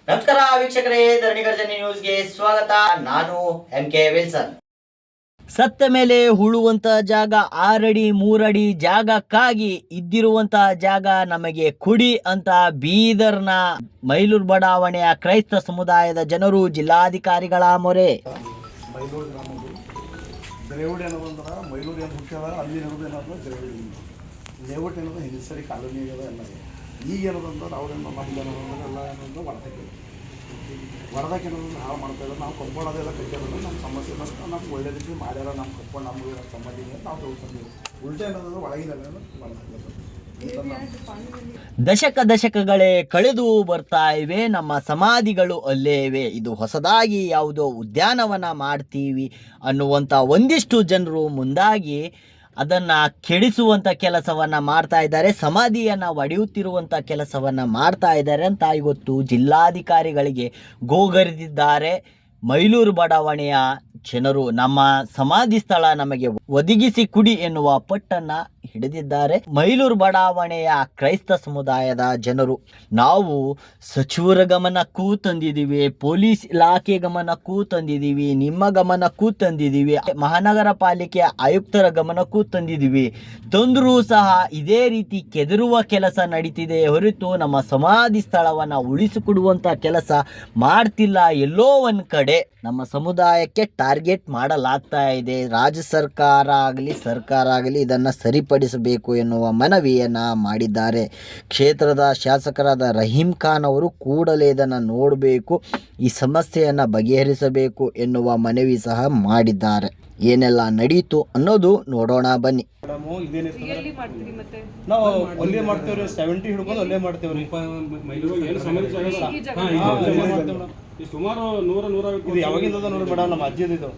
ನಮಸ್ಕಾರ ವೀಕ್ಷಕರೇ, ಧರಣಿ ಗರ್ಜನೆ ನ್ಯೂಸ್ಗೆ ಸ್ವಾಗತ. ನಾನು MK ವಿಲ್ಸನ್. ಸತ್ತ ಮೇಲೆ ಉಳುವಂತ ಜಾಗ 6 ಅಡಿ 3 ಅಡಿ ಜಾಗಕ್ಕಾಗಿ ಇದ್ದಿರುವಂತಹ ಜಾಗ ನಮಗೆ ಕೊಡಿ ಅಂತ ಬೀದರ್ನ ಮೈಲೂರು ಬಡಾವಣೆಯ ಕ್ರೈಸ್ತ ಸಮುದಾಯದ ಜನರು ಜಿಲ್ಲಾಧಿಕಾರಿಗಳ ಮೊರೆ. ಮೈಲೂರು ಗ್ರಾಮದ್ದು ದ್ರೇವುಡ್ ಏನದಂದ್ರೆ ಮೈಲೂರು ಏನು ಹುಟ್ಟ್ಯದ ಅಲ್ಲಿ ಇರೋದು ಏನಂದ್ರೆ ದ್ರೇವುಡ್ ಲೇಔಟ್ ಏನದ ಹಿಂದಿಸರಿ ಕಾಲೋನಿ ಆಗ್ಯದ ಎಲ್ಲ. ಈಗ ಏನದಂದ್ರೆ ಅವ್ರೇನು ಮಹಿಳೆ ಏನದಂದ್ರೆ ಎಲ್ಲ ಏನಂದ್ರೆ ಹೊರದಾಕೆ ಏನಂದ್ರೆ ಹಾಳು ಮಾಡ್ತಾಯಿದ್ರೆ ನಾವು ಕೊಂಬೋಳೋದೆಲ್ಲ ಕಟ್ಟಿರೋದು ನಮ್ಮ ಸಮಸ್ಯೆ ಬಂದ್ರೆ ನಮ್ಗೆ ಒಳ್ಳೆ ರೀತಿ ಮಾಡ್ಯಾರ, ನಮ್ಮ ಕಟ್ಕೊಂಡು ನಮ್ಗೆ ಸಂಬಂಧಿಗೆ ನಾವು ತಿಳ್ಕೊಂಡ್ತೀವಿ. ಉಲ್ಟಾ ಏನಂದ್ರೆ ಒಳಗಿನಲ್ಲ ದಶಕಗಳೇ ಕಳೆದು ಬರ್ತಾ ಇವೆ, ನಮ್ಮ ಸಮಾಧಿಗಳು ಅಲ್ಲೇ ಇವೆ. ಇದು ಹೊಸದಾಗಿ ಯಾವುದೋ ಉದ್ಯಾನವನ ಮಾಡ್ತೀವಿ ಅನ್ನುವಂಥ ಒಂದಿಷ್ಟು ಜನರು ಮುಂದಾಗಿ ಅದನ್ನು ಕೆಡಿಸುವಂಥ ಕೆಲಸವನ್ನು ಮಾಡ್ತಾ ಇದ್ದಾರೆ, ಸಮಾಧಿಯನ್ನು ಒಡೆಯುತ್ತಿರುವಂಥ ಕೆಲಸವನ್ನು ಮಾಡ್ತಾ ಇದ್ದಾರೆ ಅಂತ ಇವತ್ತು ಜಿಲ್ಲಾಧಿಕಾರಿಗಳಿಗೆ ಗೋಗರೆದಿದ್ದಾರೆ ಮೈಲೂರು ಬಡಾವಣೆಯ ಜನರು. ನಮ್ಮ ಸಮಾಧಿ ಸ್ಥಳ ನಮಗೆ ಒದಗಿಸಿ ಕುಡಿ ಎನ್ನುವ ಪಟ್ಟನ್ನು ಹಿಡಿದಿದ್ದಾರೆ ಮೈಲೂರು ಬಡಾವಣೆಯ ಕ್ರೈಸ್ತ ಸಮುದಾಯದ ಜನರು. ನಾವು ಸಚಿವರ ಗಮನಕ್ಕೂ ತಂದಿದ್ದೀವಿ, ಪೊಲೀಸ್ ಇಲಾಖೆ ಗಮನಕ್ಕೂ ತಂದಿದ್ದೀವಿ, ನಿಮ್ಮ ಗಮನಕ್ಕೂ ತಂದಿದ್ದೀವಿ, ಮಹಾನಗರ ಪಾಲಿಕೆಯ ಆಯುಕ್ತರ ಗಮನಕ್ಕೂ ತಂದಿದ್ದೀವಿ. ತಂದರೂ ಸಹ ಇದೇ ರೀತಿ ಕೆದರುವ ಕೆಲಸ ನಡೀತಿದೆ ಹೊರತು ನಮ್ಮ ಸಮಾಧಿ ಸ್ಥಳವನ್ನು ಉಳಿಸಿಕೊಡುವಂಥ ಕೆಲಸ ಮಾಡ್ತಿಲ್ಲ. ಎಲ್ಲೋ ಒಂದು ಕಡೆ ನಮ್ಮ ಸಮುದಾಯಕ್ಕೆ ಟಾರ್ಗೆಟ್ ಮಾಡಲಾಗ್ತಾ ಇದೆ. ರಾಜ್ಯ ಸರ್ಕಾರ ಆಗಲಿ ಇದನ್ನು ಸರಿಪಡಿಸಬೇಕು ಎನ್ನುವ ಮನವಿಯನ್ನು ಮಾಡಿದ್ದಾರೆ. ಕ್ಷೇತ್ರದ ಶಾಸಕರಾದ ರಹೀಂ ಖಾನ್ ಅವರು ಕೂಡಲೇ ಇದನ್ನು ನೋಡಬೇಕು, ಈ ಸಮಸ್ಯೆಯನ್ನು ಬಗೆಹರಿಸಬೇಕು ಎನ್ನುವ ಮನವಿ ಸಹ ಮಾಡಿದ್ದಾರೆ. ಏನೆಲ್ಲ ನಡೀತು ಅನ್ನೋದು ನೋಡೋಣ ಬನ್ನಿ. ನಾವು ಅಲ್ಲೇ ಮಾಡ್ತೇವ್ರಿ, 70 ಹಿಡ್ಕೊಂಡು ಅಲ್ಲೇ ಮಾಡ್ತೇವ್ರಿ. ಸುಮಾರು 100 ಇದು ಯಾವಾಗಿಂದ ನೋಡಿ ಮೇಡಮ್, ನಮ್ಮ ಅಜ್ಜಿದು ಇದು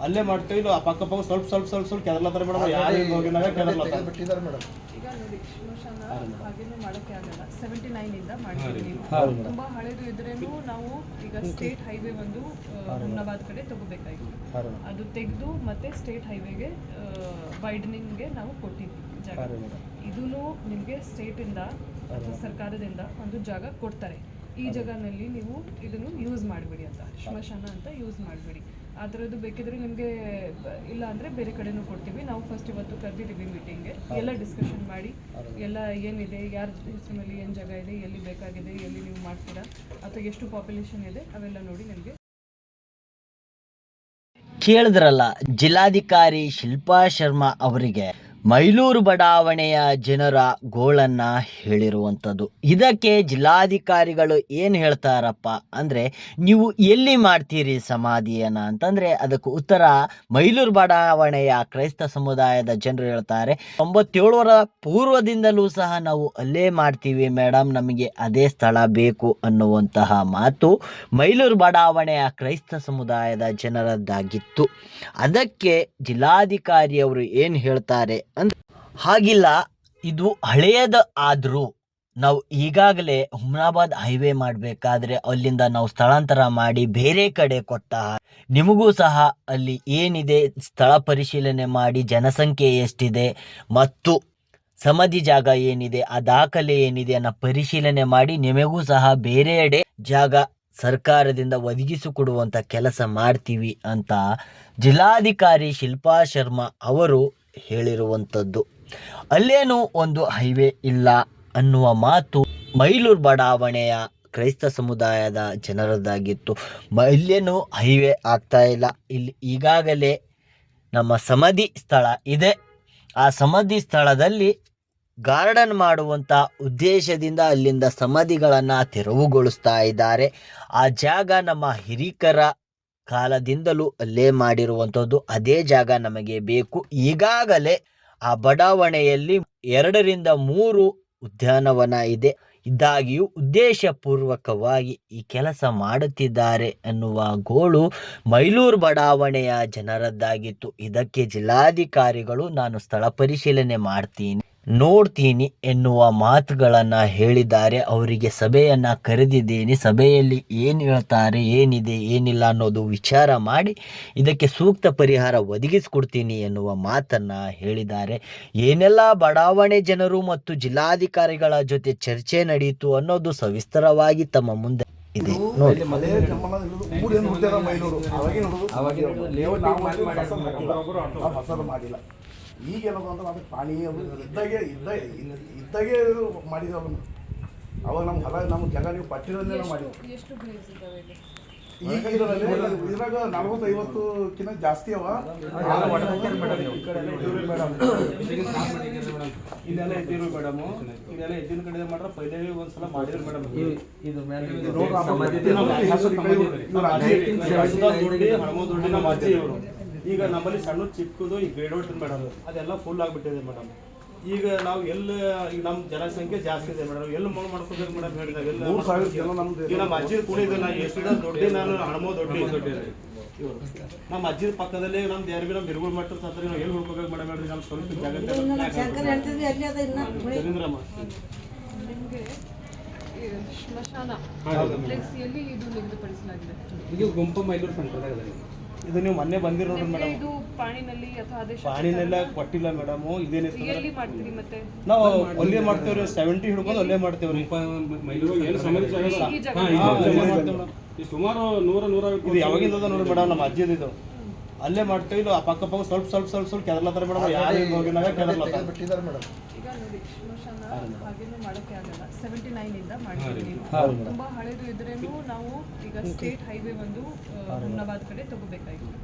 ಅಲ್ಲೇ ಮಾಡ್ತೇವೆ. ಇದು ಪಕ್ಕ ಸ್ವಲ್ಪ ಕೆದರ್ಲತ್ತಾರ ಮೇಡಮ್. ಯಾರು ಹೋಗಿನಾಗ ಕೆದರ್ಲತ್ತಾರ ಬಿಟ್ಟಿದ್ದಾರೆ ಮೇಡಮ್. ಈಗ ನೋಡಿ ಸ್ಮಶಾನ ಹಾಗೇನು ಮಾಡೋಕ್ಕೆ ಆಗಲ್ಲ. 79 ಇಂದ ಮಾಡಿದ್ದೀವಿ. ತುಂಬಾ ಹಳೆದು ಇದ್ರೇನು ನಾವು ಈಗ ಸ್ಟೇಟ್ ಹೈವೇ ಒಂದು ಹುಮ್ನಾಬಾದ್ ಕಡೆ ತಗೋಬೇಕಾಗಿತ್ತು. ಅದು ತೆಗೆದು ಮತ್ತೆ ಸ್ಟೇಟ್ ಹೈವೇಗೆ ವೈಡನಿಂಗ್ಗೆ ನಾವು ಕೊಟ್ಟಿದ್ವಿ ಜಾಗ. ಇದೂ ನಿಮಗೆ ಸ್ಟೇಟಿಂದ ಅಥವಾ ಸರ್ಕಾರದಿಂದ ಒಂದು ಜಾಗ ಕೊಡ್ತಾರೆ. ಈ ಜಾಗನಲ್ಲಿ ನೀವು ಇದನ್ನು ಯೂಸ್ ಮಾಡಬೇಡಿ ಅಂತ, ಸ್ಮಶಾನ ಅಂತ ಯೂಸ್ ಮಾಡಬೇಡಿ. ಆ ಥರದ್ದು ಬೇಕಿದ್ರೆ ನಿಮಗೆ ಇಲ್ಲ ಅಂದರೆ ಬೇರೆ ಕಡೆನೂ ಕೊಡ್ತೀವಿ. ನಾವು ಫಸ್ಟ್ ಇವತ್ತು ಕರೆದಿದ್ದೀವಿ ಮೀಟಿಂಗ್ಗೆ, ಎಲ್ಲ ಡಿಸ್ಕಷನ್ ಮಾಡಿ ಎಲ್ಲ ಏನಿದೆ, ಯಾರ ಹೆಸರಿನಲ್ಲಿ ಏನು ಜಾಗ ಇದೆ, ಎಲ್ಲಿ ಬೇಕಾಗಿದೆ, ಎಲ್ಲಿ ನೀವು ಮಾಡ್ತೀರಾ ಅಥವಾ ಎಷ್ಟು ಪಾಪ್ಯುಲೇಷನ್ ಇದೆ ಅವೆಲ್ಲ ನೋಡಿ ನಿಮಗೆ. ಕೇಳಿದ್ರಲ್ಲ, ಜಿಲ್ಲಾಧಿಕಾರಿ ಶಿಲ್ಪಾ ಶರ್ಮಾ ಅವರಿಗೆ ಮೈಲೂರು ಬಡಾವಣೆಯ ಜನರ ಗೋಳನ್ನು ಹೇಳಿರುವಂಥದ್ದು. ಇದಕ್ಕೆ ಜಿಲ್ಲಾಧಿಕಾರಿಗಳು ಏನು ಹೇಳ್ತಾರಪ್ಪ ಅಂದರೆ, ನೀವು ಎಲ್ಲಿ ಮಾಡ್ತೀರಿ ಸಮಾಧಿಯನ್ನು ಅಂತಂದರೆ ಅದಕ್ಕೆ ಉತ್ತರ ಮೈಲೂರು ಬಡಾವಣೆಯ ಕ್ರೈಸ್ತ ಸಮುದಾಯದ ಜನರು ಹೇಳ್ತಾರೆ, 97ರ ಪೂರ್ವದಿಂದಲೂ ಸಹ ನಾವು ಅಲ್ಲೇ ಮಾಡ್ತೀವಿ ಮೇಡಮ್, ನಮಗೆ ಅದೇ ಸ್ಥಳ ಬೇಕು ಅನ್ನುವಂತಹ ಮಾತು ಮೈಲೂರು ಬಡಾವಣೆಯ ಕ್ರೈಸ್ತ ಸಮುದಾಯದ ಜನರದ್ದಾಗಿತ್ತು. ಅದಕ್ಕೆ ಜಿಲ್ಲಾಧಿಕಾರಿಯವರು ಏನು ಹೇಳ್ತಾರೆ ಅಂದ್ರೆ, ಹಾಗಿಲ್ಲ, ಇದು ಹಳೆಯದ ಆದರೂ ನಾವು ಈಗಾಗಲೇ ಹುಮ್ನಾಬಾದ್ ಹೈವೇ ಮಾಡಬೇಕಾದ್ರೆ ಅಲ್ಲಿಂದ ನಾವು ಸ್ಥಳಾಂತರ ಮಾಡಿ ಬೇರೆ ಕಡೆ ಕೊಟ್ಟ, ನಿಮಗೂ ಸಹ ಅಲ್ಲಿ ಏನಿದೆ ಸ್ಥಳ ಪರಿಶೀಲನೆ ಮಾಡಿ ಜನಸಂಖ್ಯೆ ಎಷ್ಟಿದೆ ಮತ್ತು ಸಮಾಧಿ ಜಾಗ ಏನಿದೆ, ಆ ದಾಖಲೆ ಏನಿದೆ ಅನ್ನೋ ಪರಿಶೀಲನೆ ಮಾಡಿ ನಿಮಗೂ ಸಹ ಬೇರೆಡೆ ಜಾಗ ಸರ್ಕಾರದಿಂದ ಒದಗಿಸಿಕೊಡುವಂಥ ಕೆಲಸ ಮಾಡ್ತೀವಿ ಅಂತ ಜಿಲ್ಲಾಧಿಕಾರಿ ಶಿಲ್ಪಾ ಶರ್ಮಾ ಅವರು ಹೇಳಿರುವಂಥದ್ದು. ಅಲ್ಲೇನೂ ಒಂದು ಹೈವೇ ಇಲ್ಲ ಅನ್ನುವ ಮಾತು ಮೈಲೂರು ಬಡಾವಣೆಯ ಕ್ರೈಸ್ತ ಸಮುದಾಯದ ಜನರದ್ದಾಗಿತ್ತು. ಇಲ್ಲೇನೂ ಹೈವೇ ಆಗ್ತಾ ಇಲ್ಲ, ಇಲ್ಲಿ ಈಗಾಗಲೇ ನಮ್ಮ ಸಮಾಧಿ ಸ್ಥಳ ಇದೆ. ಆ ಸಮಾಧಿ ಸ್ಥಳದಲ್ಲಿ ಗಾರ್ಡನ್ ಮಾಡುವಂಥ ಉದ್ದೇಶದಿಂದ ಅಲ್ಲಿಂದ ಸಮಾಧಿಗಳನ್ನು ತೆರವುಗೊಳಿಸ್ತಾ ಇದ್ದಾರೆ. ಆ ಜಾಗ ನಮ್ಮ ಹಿರಿಕರ ಕಾಲದಿಂದಲೂ ಅಲ್ಲೇ ಮಾಡಿರುವಂಥದ್ದು, ಅದೇ ಜಾಗ ನಮಗೆ ಬೇಕು. ಈಗಾಗಲೇ ಆ ಬಡಾವಣೆಯಲ್ಲಿ 2ರಿಂದ 3 ಉದ್ಯಾನವನ ಇದೆ. ಇದ್ದಾಗಿಯೂ ಉದ್ದೇಶಪೂರ್ವಕವಾಗಿ ಈ ಕೆಲಸ ಮಾಡುತ್ತಿದ್ದಾರೆ ಎನ್ನುವ ಗೋಳು ಮೈಲೂರು ಬಡಾವಣೆಯ ಜನರದ್ದಾಗಿತ್ತು. ಇದಕ್ಕೆ ಜಿಲ್ಲಾಧಿಕಾರಿಗಳು ನಾನು ಸ್ಥಳ ಪರಿಶೀಲನೆ ಮಾಡ್ತೀನಿ, ನೋಡ್ತೀನಿ ಎನ್ನುವ ಮಾತುಗಳನ್ನು ಹೇಳಿದ್ದಾರೆ. ಅವರಿಗೆ ಸಭೆಯನ್ನು ಕರೆದಿದ್ದೀನಿ, ಸಭೆಯಲ್ಲಿ ಏನು ಹೇಳ್ತಾರೆ, ಏನಿದೆ ಏನಿಲ್ಲ ಅನ್ನೋದು ವಿಚಾರ ಮಾಡಿ ಇದಕ್ಕೆ ಸೂಕ್ತ ಪರಿಹಾರ ಒದಗಿಸಿಕೊಡ್ತೀನಿ ಎನ್ನುವ ಮಾತನ್ನು ಹೇಳಿದ್ದಾರೆ. ಏನೆಲ್ಲ ಬಡಾವಣೆ ಜನರು ಮತ್ತು ಜಿಲ್ಲಾಧಿಕಾರಿಗಳ ಜೊತೆ ಚರ್ಚೆ ನಡೆಯಿತು ಅನ್ನೋದು ಸವಿಸ್ತರವಾಗಿ ತಮ್ಮ ಮುಂದೆ ಇದೆ ನೋಡಿ. ಹಳೆ ಜಮಾನ ಹಿಡಿದು ಊರೇನು ಹುಟ್ಟ್ಯಾರ ಮೈಲೂರು ಅವಾಗಿನ ಹೊಸದು ಮಾಡಿಲ್ಲ. ಈಗ ಏನದು ಅಂದ್ರೆ ಅದಕ್ಕೆ ಪಾಣಿ ಅದು ಇದ್ದಾಗೆ ಮಾಡಿದವ. ಅವಾಗ ನಮ್ಮ ಹೊಲ ನಮ್ಮ ಜಾಗ ನೀವು ಪಟ್ಟಿರಲ್ಲೇ ನಾವು ಮಾಡಿದ್ವಿ. ಎಷ್ಟು ಪ್ಲೇಸ್ ಇದಾವೆ ಇಲ್ಲಿ? ಈಗ ಇದ್ರಾಗ 40-50ಕ್ಕಿಂತ ಜಾಸ್ತಿ ಅವ. ಇದೆಲ್ಲ ಎದ್ದಿರು ಮೇಡಮ್, ಇದೆಲ್ಲ ಎದ್ದಿನ ಕಡೆ ಮಾಡ್ರೆ ಪೈಲೆ ಒಂದ್ಸಲ ಮಾಡಿದ್ರು ಮೇಡಮ್. ಇದು ಹಣಮದುಡ್ಡಿ ನಮ್ಮ ಅಜ್ಜಿ ಇವರು. ಈಗ ನಮ್ಮಲ್ಲಿ ಸಣ್ಣ ಚಿಕ್ಕದು ಈ ಬೇಡೋಟಿನ ಮೇಡಮ್ ಅದೆಲ್ಲ ಫುಲ್ ಆಗಿಬಿಟ್ಟಿದೆ ಮೇಡಮ್. ಈಗ ನಾವು ಎಲ್ಲ ಈಗ ನಮ್ಮ ಜನಸಂಖ್ಯೆ ಜಾಸ್ತಿ ಇದೆ ಮೇಡಮ್, ಎಲ್ಲಿ ಮಣ್ಣು ಮಾಡ್ಕೋಬೇಕು ಮೇಡಮ್ ಹೇಳಿ ನಾವೆಲ್ಲ 3,000 ಜನ ನಮ್ದು. ಈಗ ನಮ್ಮ ಅಜ್ಜಿ ಕುಣಿದ ನಾ ಎಷ್ಟು ದೊಡ್ಡ ನಾನು ಹಣಮೋ ದೊಡ್ಡ ಇವರು ನಮ್ಮ ಅಜ್ಜಿ ಪಕ್ಕದಲ್ಲೇ ನಮ್ದು ಯಾರು ಬಿ ನಮ್ಮ ಬಿರುಗುಳು ಮಟ್ಟ ಸತ್ರಿ ನಾವು ಎಲ್ಲಿ ಹುಡ್ಕೋಬೇಕು ಮೇಡಮ್ ಹೇಳ್ರಿ. ನಮ್ಮ ಸ್ವಲ್ಪ ಜಾಗ ರವೀಂದ್ರಮ್ಮ ನಿಮಗೆ ಸ್ಮಶಾನ ಪ್ಲೇಸ್ ಎಲ್ಲಿ ಇದು ನಿಗದಿಪಡಿಸಲಾಗಿದೆ? ಇದು ಗುಂಪು ಮೈಲೂರು ಸೆಂಟರ್ದಾಗ ಇದು ನೀವು ಮೊನ್ನೆ ಬಂದಿರೋದು ನಿಮ್ಗೆ ಮೇಡಮ್. ಇದು ಪಾಣಿನಲ್ಲಿ ಅಥವಾ ಆದೇಶ ಪಾಣಿನೆಲ್ಲ ಕೊಟ್ಟಿಲ್ಲ ಮೇಡಮ್. ಇದೇನಿತ್ತು ಎಲ್ಲಿ ಮಾಡ್ತೀರಿ ಮತ್ತೆ? ನಾವು ಅಲ್ಲೇ ಮಾಡ್ತೇವ್ರಿ, 70 ಹಿಡ್ಕೊಂಡು ಅಲ್ಲೇ ಮಾಡ್ತೇವ್ರಿ. ಈ ಜಾಗ ಸುಮಾರು 100-150 ಇದು ಯಾವಾಗಿಂದ ನೋಡಿ ಮೇಡಮ್ ನಮ್ಮ ಅಜ್ಜಿದು ಇದು. ಅಲ್ಲೇ ಮಾಡ್ತೇವೆ. ಇದು ಪಕ್ಕ ಸ್ವಲ್ಪ ಕೆದರ್ಲತ್ತಾರ ಮೇಡಮ್. ಯಾರು ಹೋಗಿನಾಗ ಕೆದರ್ಲತ್ತಾರ. ಈಗ ನೋಡಿ ಸ್ಮಶಾನ ಹಾಗೇನು ಮಾಡೋಕ್ಕೆ ಆಗಲ್ಲ. 79 ಇಂದ ಮಾಡಿದ್ವಿ ನೀವು. ತುಂಬಾ ಹಳೆದು ಇದ್ರೇನು ನಾವು ಈಗ ಸ್ಟೇಟ್ ಹೈವೇ ಒಂದು ಹುಮ್ನಾಬಾದ್ ಕಡೆ ತಗೋಬೇಕಾಗಿತ್ತು.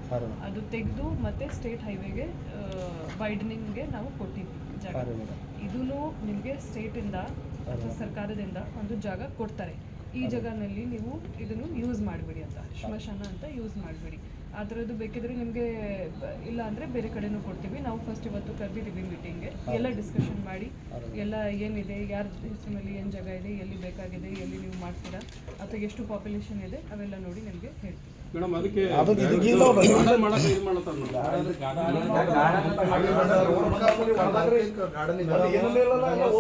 ಅದು ತೆಗೆದು ಮತ್ತೆ ಸ್ಟೇಟ್ ಹೈವೇಗೆ ವೈಡನಿಂಗ್ಗೆ ನಾವು ಕೊಟ್ಟಿದ್ವಿ ಜಾಗ. ಇದೂ ನಿಮಗೆ ಸ್ಟೇಟಿಂದ ಅಥವಾ ಸರ್ಕಾರದಿಂದ ಒಂದು ಜಾಗ ಕೊಡ್ತಾರೆ. ಈ ಜಾಗನಲ್ಲಿ ನೀವು ಇದನ್ನು ಯೂಸ್ ಮಾಡಬೇಡಿ ಅಂತ, ಸ್ಮಶಾನ ಅಂತ ಯೂಸ್ ಮಾಡಬೇಡಿ. ಆ ಥರದ್ದು ಬೇಕಿದ್ರೆ ನಿಮಗೆ ಇಲ್ಲ ಅಂದರೆ ಬೇರೆ ಕಡೆನೂ ಕೊಡ್ತೀವಿ. ನಾವು ಫಸ್ಟ್ ಇವತ್ತು ಕರೆದಿದ್ದೀವಿ ಮೀಟಿಂಗ್ಗೆ, ಎಲ್ಲ ಡಿಸ್ಕಷನ್ ಮಾಡಿ ಎಲ್ಲ ಏನಿದೆ, ಯಾರ ಹೆಸರಿನಲ್ಲಿ ಏನು ಜಾಗ ಇದೆ, ಎಲ್ಲಿ ಬೇಕಾಗಿದೆ, ಎಲ್ಲಿ ನೀವು ಮಾಡ್ತೀರಾ ಅಥವಾ ಎಷ್ಟು ಪಾಪ್ಯುಲೇಷನ್ ಇದೆ ಅವೆಲ್ಲ ನೋಡಿ ನಿಮಗೆ ಹೇಳ್ತೀವಿ ಮೇಡಮ್. ಅದಕ್ಕೆ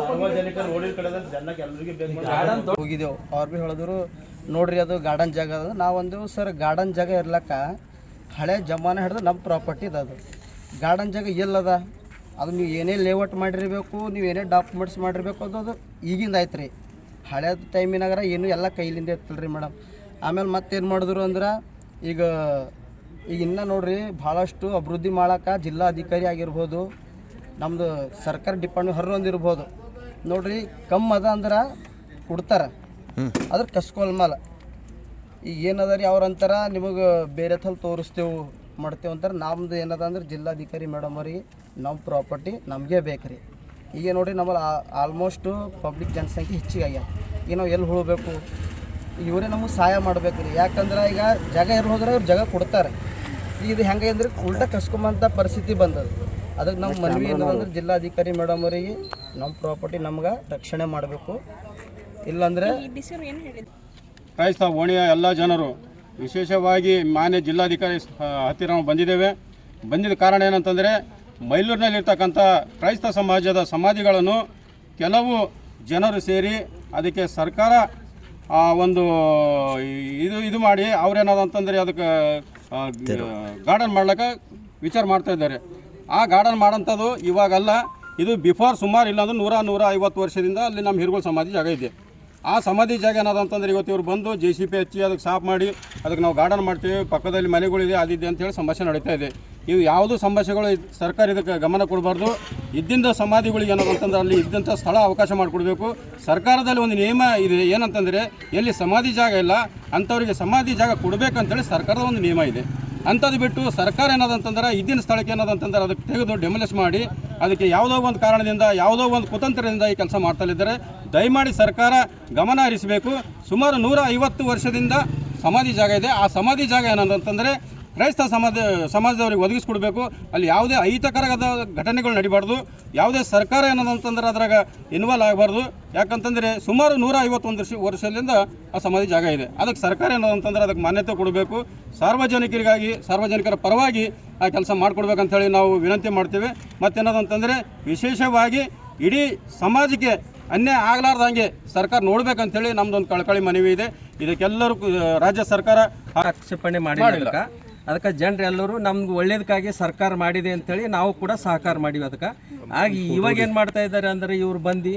ಸಾರ್ವಜನಿಕರು ನೋಡಿದ ಕಡೆ ಜನಕ್ಕೆ ಎಲ್ಲರಿಗೆ ಬೇಕು ಹೋಗಿದ್ದೆವು. ಅವ್ರು ಭೀ ಹೇಳಿದ್ರು ನೋಡ್ರಿ ಅದು ಗಾರ್ಡನ್ ಜಾಗ ಅದು. ನಾವೊಂದು ಸರ್ ಗಾರ್ಡನ್ ಜಾಗ ಇರ್ಲಕ್ಕ ಹಳೆ ಜಮಾನ ಹಿಡಿದು ನಮ್ಮ ಪ್ರಾಪರ್ಟಿ ಅದು. ಗಾರ್ಡನ್ ಜಾಗ ಎಲ್ಲದ ಅದು ನೀವು ಏನೇ ಲೇಔಟ್ ಮಾಡಿರಬೇಕು, ನೀವು ಏನೇ ಡಾಕ್ಯುಮೆಂಟ್ಸ್ ಮಾಡಿರಬೇಕು, ಅದು ಈಗಿಂದ ಆಯ್ತು ರೀ. ಹಳೆದ ಟೈಮಿನಾಗಾರ ಏನು ಎಲ್ಲ ಕೈಲಿಂದ ಇರ್ತಲ್ಲ ರೀ ಮೇಡಮ್. ಆಮೇಲೆ ಮತ್ತೇನು ಮಾಡಿದ್ರು ಅಂದ್ರೆ ಈಗ ಇನ್ನೂ ನೋಡ್ರಿ ಭಾಳಷ್ಟು ಅಭಿವೃದ್ಧಿ ಮಾಡೋಕೆ ಜಿಲ್ಲಾಧಿಕಾರಿ ಆಗಿರ್ಬೋದು, ನಮ್ಮದು ಸರ್ಕಾರ ಡಿಪಾರ್ಟ್ಮೆಂಟ್ ಹೊರೊಂದಿರ್ಬೋದು ನೋಡ್ರಿ. ಕಮ್ಮಿ ಅದ ಅಂದ್ರೆ ಕೊಡ್ತಾರೆ, ಅದ್ರ ಕಸ್ಕೊಲ್ ಮೇಲೆ. ಈಗ ಏನದ ರೀ ಅವ್ರಂತಾರ ನಿಮಗೆ ಬೇರೆ ಥರ ತೋರಿಸ್ತೇವೆ ಮಾಡ್ತೇವೆ ಅಂತಾರೆ. ನಮ್ದು ಏನದ ಅಂದ್ರೆ ಜಿಲ್ಲಾಧಿಕಾರಿ ಮೇಡಮ್ ಅವ್ರಿಗೆ ನಮ್ಮ ಪ್ರಾಪರ್ಟಿ ನಮಗೆ ಬೇಕು ರೀ. ಈಗ ನೋಡಿರಿ ನಮ್ಮಲ್ಲಿ ಆಲ್ಮೋಸ್ಟು ಪಬ್ಲಿಕ್ ಜನಸಂಖ್ಯೆ ಹೆಚ್ಚಿಗೆ ಆಗ್ಯಾವ. ಈಗ ನಾವು ಎಲ್ಲಿ ಉಳ್ಬೇಕು, ಇವರೇ ನಮಗೆ ಸಹಾಯ ಮಾಡ್ಬೇಕು ರೀ. ಯಾಕಂದ್ರೆ ಈಗ ಜಾಗ ಇರೋ ಹೋದ್ರೆ ಅವ್ರು ಜಾಗ ಕೊಡ್ತಾರೆ. ಈಗ ಇದು ಹೆಂಗೆ ಅಂದ್ರೆ ಉಲ್ಟಾ ಕಸ್ಕೊಂಬಂಥ ಪರಿಸ್ಥಿತಿ ಬಂದದು. ಅದಕ್ಕೆ ನಮ್ಮ ಮನವಿ ಏನದಂದ್ರೆ ಜಿಲ್ಲಾಧಿಕಾರಿ ಮೇಡಮ್ ಅವರಿಗೆ ನಮ್ಮ ಪ್ರಾಪರ್ಟಿ ನಮ್ಗೆ ರಕ್ಷಣೆ ಮಾಡಬೇಕು. ಇಲ್ಲಾಂದರೆ ಕ್ರೈಸ್ತ ಓಣಿಯ ಎಲ್ಲ ಜನರು ವಿಶೇಷವಾಗಿ ಮಾನ್ಯ ಜಿಲ್ಲಾಧಿಕಾರಿ ಹತ್ತಿರ ನಾವು ಬಂದಿದ್ದ ಕಾರಣ ಏನಂತಂದರೆ ಮೈಲೂರಿನಲ್ಲಿರ್ತಕ್ಕಂಥ ಕ್ರೈಸ್ತ ಸಮಾಜದ ಸಮಾಧಿಗಳನ್ನು ಕೆಲವು ಜನರು ಸೇರಿ ಅದಕ್ಕೆ ಸರ್ಕಾರ ಒಂದು ಇದು ಮಾಡಿ ಅವ್ರೇನಾದಂತಂದರೆ ಅದಕ್ಕೆ ಗಾರ್ಡನ್ ಮಾಡ್ಲಿಕ್ಕೆ ವಿಚಾರ ಮಾಡ್ತಾ ಇದ್ದಾರೆ. ಆ ಗಾರ್ಡನ್ ಮಾಡೋಂಥದ್ದು ಇವಾಗಲ್ಲ, ಇದು ಬಿಫೋರ್ ಸುಮಾರು ಇಲ್ಲಾಂದ್ರೆ 100-150 ವರ್ಷದಿಂದ ಅಲ್ಲಿ ನಮ್ಮ ಹಿರುಗಳ ಸಮಾಧಿ ಜಾಗ ಇದೆ. ಆ ಸಮಾಧಿ ಜಾಗ ಏನಾದಂತಂದ್ರೆ ಇವತ್ತು ಇವ್ರು ಬಂದು JCP ಹಚ್ಚಿ ಅದಕ್ಕೆ ಸಾಫ್ ಮಾಡಿ ಅದಕ್ಕೆ ನಾವು ಗಾರ್ಡನ್ ಮಾಡ್ತೀವಿ, ಪಕ್ಕದಲ್ಲಿ ಮನೆಗಳಿದೆ ಅದಿದೆ ಅಂತೇಳಿ ಸಮಸ್ಯೆ ನಡೀತಾ ಇದೆ. ಇವು ಯಾವುದು ಸಮಸ್ಯೆಗಳು ಸರ್ಕಾರ ಇದಕ್ಕೆ ಗಮನ ಕೊಡಬಾರ್ದು. ಇದ್ದಿಂದ ಸಮಾಧಿಗಳಿಗೆ ಏನಾದಂತಂದ್ರೆ ಅಲ್ಲಿ ಇದ್ದಂಥ ಸ್ಥಳ ಅವಕಾಶ ಮಾಡಿಕೊಡ್ಬೇಕು. ಸರ್ಕಾರದಲ್ಲಿ ಒಂದು ನಿಯಮ ಇದೆ, ಏನಂತಂದರೆ ಎಲ್ಲಿ ಸಮಾಧಿ ಜಾಗ ಇಲ್ಲ ಅಂಥವ್ರಿಗೆ ಸಮಾಧಿ ಜಾಗ ಕೊಡಬೇಕಂತೇಳಿ ಸರ್ಕಾರದ ಒಂದು ನಿಯಮ ಇದೆ. ಅಂಥದ್ದು ಬಿಟ್ಟು ಸರ್ಕಾರ ಏನಾದಂತಂದ್ರೆ ಇದ್ದಿನ ಸ್ಥಳಕ್ಕೆ ಏನಾದಂತಂದ್ರೆ ಅದಕ್ಕೆ ತೆಗೆದು ಡೆಮೊಲಿಷ್ ಮಾಡಿ ಅದಕ್ಕೆ ಯಾವುದೋ ಒಂದು ಕಾರಣದಿಂದ ಯಾವುದೋ ಒಂದು ಕುತಂತ್ರದಿಂದ ಈ ಕೆಲಸ ಮಾಡ್ತಲಿದ್ದಾರೆ. ದಯಮಾಡಿ ಸರ್ಕಾರ ಗಮನ ಹರಿಸಬೇಕು. ಸುಮಾರು 150 ವರ್ಷದಿಂದ ಸಮಾಧಿ ಜಾಗ ಇದೆ. ಆ ಸಮಾಧಿ ಜಾಗ ಏನಂತಂದರೆ ಕ್ರೈಸ್ತ ಸಮಾಜದವ್ರಿಗೆ ಒದಗಿಸ್ಕೊಡ್ಬೇಕು. ಅಲ್ಲಿ ಯಾವುದೇ ಅಹಿತಕರದ ಘಟನೆಗಳು ನಡಿಬಾರ್ದು. ಯಾವುದೇ ಸರ್ಕಾರ ಏನಂತಂದ್ರೆ ಅದ್ರಾಗ ಇನ್ವಾಲ್ವ್ ಆಗಬಾರ್ದು. ಯಾಕಂತಂದರೆ ಸುಮಾರು 151 ವರ್ಷದಿಂದ ಆ ಸಮಾಧಿ ಜಾಗ ಇದೆ. ಅದಕ್ಕೆ ಸರ್ಕಾರ ಏನಂತಂದ್ರೆ ಅದಕ್ಕೆ ಮಾನ್ಯತೆ ಕೊಡಬೇಕು. ಸಾರ್ವಜನಿಕರ ಪರವಾಗಿ ಆ ಕೆಲಸ ಮಾಡಿಕೊಡ್ಬೇಕಂತೇಳಿ ನಾವು ವಿನಂತಿ ಮಾಡ್ತೇವೆ. ಮತ್ತೇನದಂತಂದರೆ ವಿಶೇಷವಾಗಿ ಇಡೀ ಸಮಾಜಕ್ಕೆ ಅನ್ಯಾಯ ಆಗಲಾರ್ದಂಗೆ ಸರ್ಕಾರ ನೋಡ್ಬೇಕಂತೇಳಿ ನಮ್ದೊಂದು ಕಳಕಳಿ ಮನವಿ ಇದೆ. ಇದಕ್ಕೆಲ್ಲರೂ ರಾಜ್ಯ ಸರ್ಕಾರ ಆಕ್ಷೇಪಣೆ ಮಾಡಿಲ್ಲ. ಅದಕ್ಕೆ ಜನರು ಎಲ್ಲರೂ ನಮ್ಗೆ ಒಳ್ಳೇದಕ್ಕಾಗಿ ಸರ್ಕಾರ ಮಾಡಿದೆ ಅಂತೇಳಿ ನಾವು ಕೂಡ ಸಹಕಾರ ಮಾಡಿವಿ. ಅದಕ್ಕೆ ಆಗಿ ಇವಾಗ ಏನು ಮಾಡ್ತಾ ಇದ್ದಾರೆ ಅಂದರೆ ಇವ್ರು ಬಂದು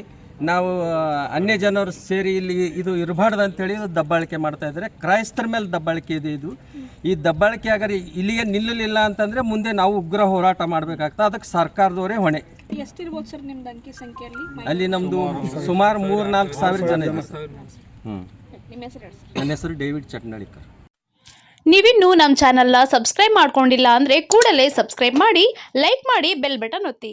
ನಾವು ಅನ್ಯ ಜನರು ಸೇರಿ ಇಲ್ಲಿ ಇದು ಇರಬಾರ್ದು ಅಂತೇಳಿ ದಬ್ಬಾಳಿಕೆ ಮಾಡ್ತಾ ಇದ್ದಾರೆ. ಕ್ರೈಸ್ತರ ಮೇಲೆ ದಬ್ಬಾಳಿಕೆ ಇದೆ. ಇದು ಈ ದಬ್ಬಾಳಿಕೆ ಆಗರಿ ಇಲ್ಲಿಗೆ ನಿಲ್ಲಲಿಲ್ಲ ಅಂತಂದರೆ ಮುಂದೆ ನಾವು ಉಗ್ರ ಹೋರಾಟ ಮಾಡಬೇಕಾಗ್ತದೆ. ಅದಕ್ಕೆ ಸರ್ಕಾರದವರೇ ಹೊಣೆ. ಎಷ್ಟಿರ್ಬೋದು ಸರ್ ನಿಮ್ದು ಅಂಕಿ ಸಂಖ್ಯೆಯಲ್ಲಿ? ಅಲ್ಲಿ ನಮ್ಮದು ಸುಮಾರು 3-4 ಸಾವಿರ ಜನ ಇದೆ. ನಿಮ್ಮ ಹೆಸರು ಹೇಳಿ ಸರ್. ನನ್ನ ಹೆಸರು ಡೇವಿಡ್ ಚಟ್ನಳ್ಳಿಕರ್. ನೀವಿನ್ನೂ ನಮ್ಮ ಚಾನಲ್ನ ಸಬ್ಸ್ಕ್ರೈಬ್ ಮಾಡ್ಕೊಂಡಿಲ್ಲ ಅಂದರೆ ಕೂಡಲೇ ಸಬ್ಸ್ಕ್ರೈಬ್ ಮಾಡಿ, ಲೈಕ್ ಮಾಡಿ, ಬೆಲ್ ಬಟನ್ ಒತ್ತಿ.